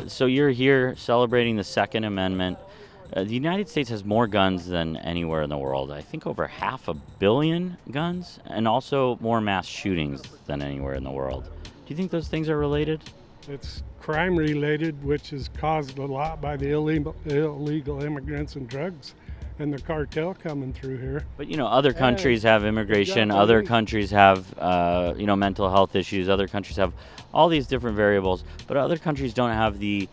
So you're here celebrating the Second Amendment. The United States has more guns than anywhere in the world. I think over 500 million guns, and also more mass shootings than anywhere in the world. Do you think those things are related? It's crime related, which is caused a lot by the illegal immigrants and drugs and the cartel coming through here. But other countries have immigration. Other countries have mental health issues. Other countries have all these different variables. But other countries don't have the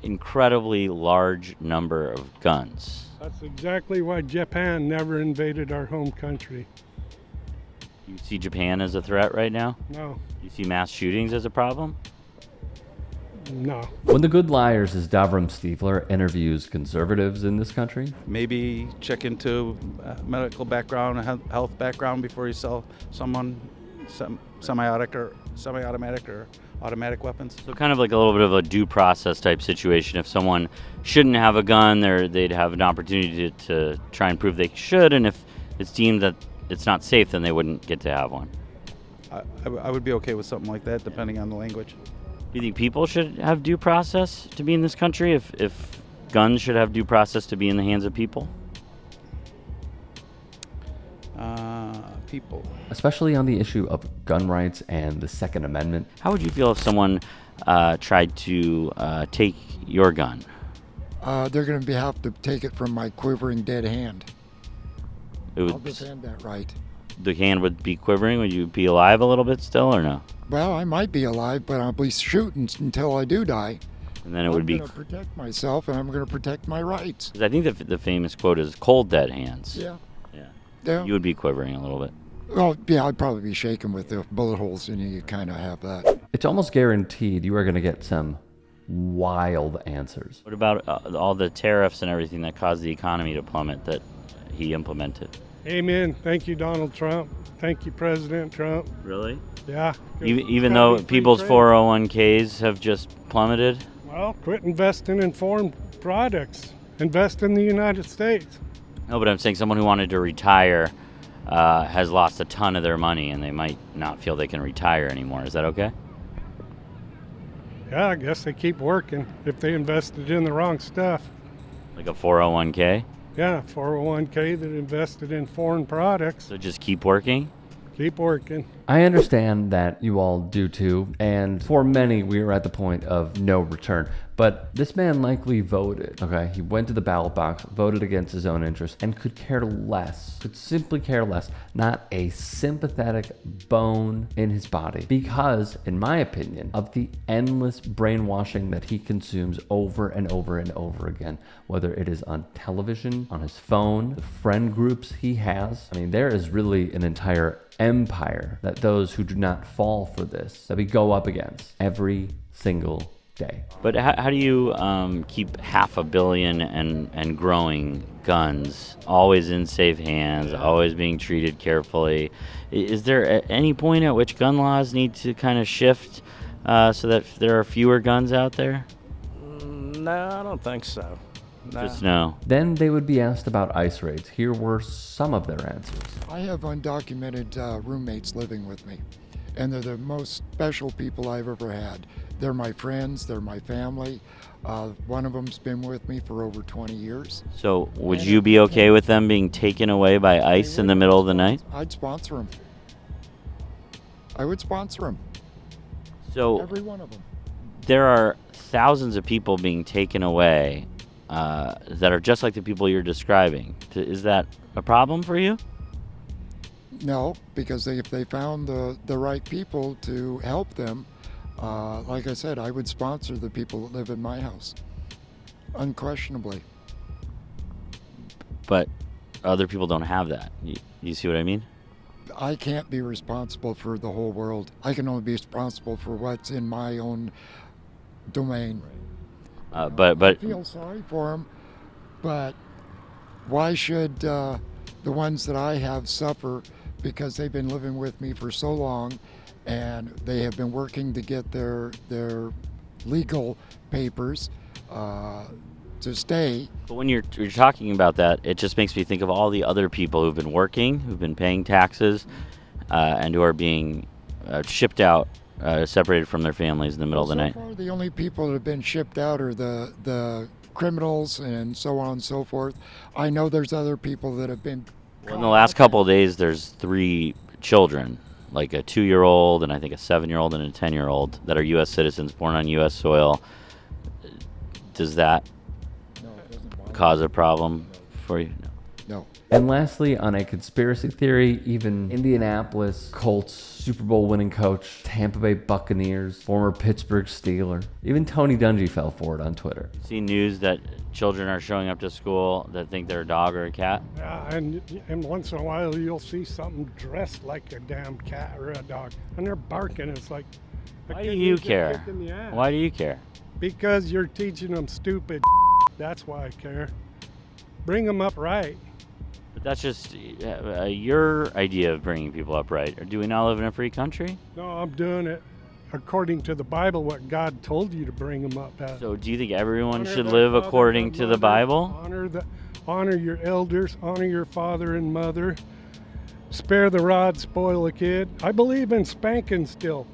incredibly large number of guns. That's exactly why Japan never invaded our home country. You see Japan as a threat right now? No. You see mass shootings as a problem? No. When the Good Liars' Davram Stiefler interviews conservatives in this country, maybe check into medical background, health background before you sell someone semi-automatic or automatic weapons. So kind of like a little bit of a due process type situation. If someone shouldn't have a gun, they'd have an opportunity to try and prove they should, and if it's deemed that it's not safe, then they wouldn't get to have one. I would be okay with something like that, depending on the language. Do you think people should have due process to be in this country? If guns should have due process to be in the hands of people? People. especially on the issue of gun rights and the Second Amendment. How would you feel if someone tried to take your gun? They're going to have to take it from my quivering dead hand. It I'll would, defend that right. the hand would be quivering. Would you be alive a little bit still, or no? Well, I might be alive, but I'll be shooting until I do die. And then it would be. I'm going to protect myself, and I'm going to protect my rights. 'Cause I think the famous quote is "cold dead hands." Yeah. Yeah. Yeah. You would be quivering a little bit. Well, yeah, I'd probably be shaking with the bullet holes, and you kind of have that. It's almost guaranteed you are going to get some wild answers. What about all the tariffs and everything that caused the economy to plummet that he implemented? Amen. Thank you, Donald Trump. Thank you, President Trump. Really? Yeah. Even though people's 401ks have just plummeted? Well, quit investing in foreign products. Invest in the United States. No, but I'm saying someone who wanted to retire has lost a ton of their money, and they might not feel they can retire anymore. Is that okay? Yeah, I guess they keep working if they invested in the wrong stuff. Like a 401k? Yeah, 401k that invested in foreign products. So just keep working? Keep working. I understand that you all do too, and for many, we are at the point of no return. But this man likely voted, okay? He went to the ballot box, voted against his own interests, and could care less, could simply care less, not a sympathetic bone in his body. Because, in my opinion, of the endless brainwashing that he consumes over and over and over again, whether it is on television, on his phone, the friend groups he has. I mean, there is really an entire empire that those who do not fall for this, that we go up against every single day. But how do you keep 500 million and growing guns always in safe hands, always being treated carefully? Is there any point at which gun laws need to kind of shift so that there are fewer guns out there? No, I don't think so. No. Just no. Then they would be asked about ICE raids. Here were some of their answers. I have undocumented roommates living with me, and they're the most special people I've ever had. They're my friends, they're my family. One of them's been with me for over 20 years. So would you be okay with them being taken away by ICE in the middle of the night? I'd sponsor them. I would sponsor them. So Every one of them. there are thousands of people being taken away that are just like the people you're describing. Is that a problem for you? No, because if they found the right people to help them, like I said, I would sponsor the people that live in my house, unquestionably. But other people don't have that. You see what I mean? I can't be responsible for the whole world. I can only be responsible for what's in my own domain. But I feel sorry for them, but why should the ones that I have suffer because they've been living with me for so long and they have been working to get their legal papers to stay. But when you're talking about that, it just makes me think of all the other people who've been working, who've been paying taxes, and who are being shipped out separated from their families in the middle of the night. So far, the only people that have been shipped out are the criminals and so on and so forth. I know there's other people that have been. Well, in the last couple of days, there's 3 children, like a 2-year-old and I think a 7-year-old and a 10-year-old that are U.S. citizens born on U.S. soil. Does that cause a problem for you? No. And lastly, on a conspiracy theory, even Indianapolis Colts Super Bowl winning coach, Tampa Bay Buccaneers, former Pittsburgh Steeler, even Tony Dungy fell for it on Twitter. See news that children are showing up to school that think they're a dog or a cat? Yeah, and once in a while you'll see something dressed like a damn cat or a dog, and they're barking. It's like, Why do you care? Why do you care? Because you're teaching them stupid. That's why I care. Bring them up right. But that's just your idea of bringing people up, right? Or do we not live in a free country? No, I'm doing it according to the Bible, what God told you to bring them up as. So do you think everyone Honor should their live father according and to the mother, Bible? Honor your elders, honor your father and mother. Spare the rod, spoil the kid. I believe in spanking still.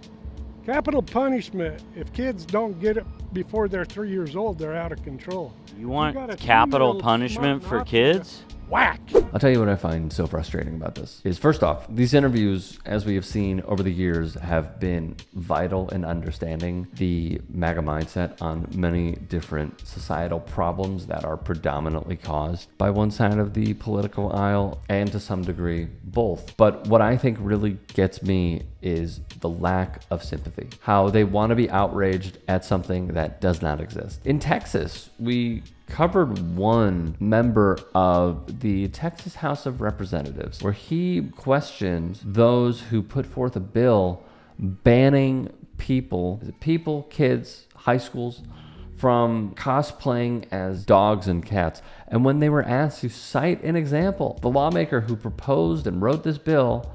Capital punishment. If kids don't get it before they're 3 years old, they're out of control. You want got a capital 3-year-old punishment smart for mouth kids? Whack! I'll tell you what I find so frustrating about this is, first off, these interviews, as we have seen over the years, have been vital in understanding the MAGA mindset on many different societal problems that are predominantly caused by one side of the political aisle, and to some degree, both. But what I think really gets me is the lack of sympathy. How they want to be outraged at something that does not exist. In Texas, we covered one member of the Texas House of Representatives where he questioned those who put forth a bill banning people, kids, high schools, from cosplaying as dogs and cats. And when they were asked to cite an example, the lawmaker who proposed and wrote this bill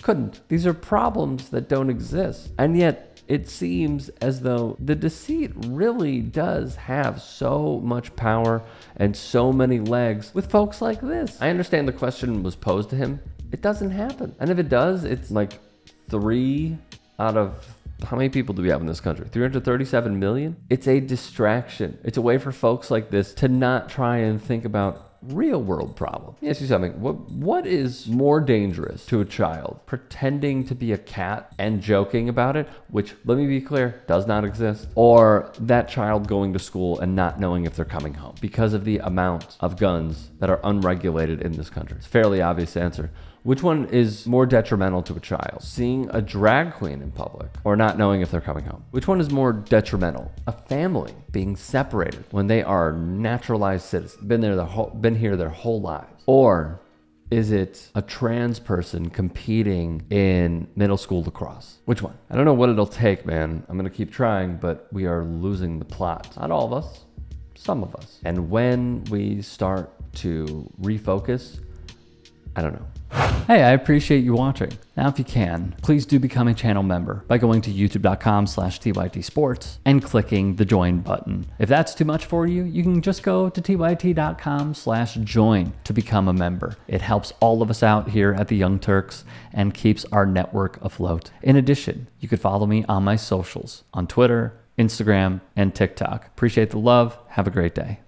couldn't. These are problems that don't exist. And yet, it seems as though the deceit really does have so much power and so many legs with folks like this. I understand the question was posed to him. It doesn't happen. And if it does, it's like 3 out of how many people do we have in this country? 337 million? It's a distraction. It's a way for folks like this to not try and think about real world problem. Let me ask you something. What is more dangerous to a child? Pretending to be a cat and joking about it, which, let me be clear, does not exist, or that child going to school and not knowing if they're coming home because of the amount of guns that are unregulated in this country? It's a fairly obvious answer. Which one is more detrimental to a child? Seeing a drag queen in public or not knowing if they're coming home? Which one is more detrimental? A family being separated when they are naturalized citizens, been here their whole lives? Or is it a trans person competing in middle school lacrosse? Which one? I don't know what it'll take, man. I'm gonna keep trying, but we are losing the plot. Not all of us, some of us. And when we start to refocus, I don't know. Hey, I appreciate you watching. Now, if you can, please do become a channel member by going to youtube.com/TYT Sports and clicking the join button. If that's too much for you, you can just go to tyt.com/join to become a member. It helps all of us out here at the Young Turks and keeps our network afloat. In addition, you could follow me on my socials on Twitter, Instagram, and TikTok. Appreciate the love. Have a great day.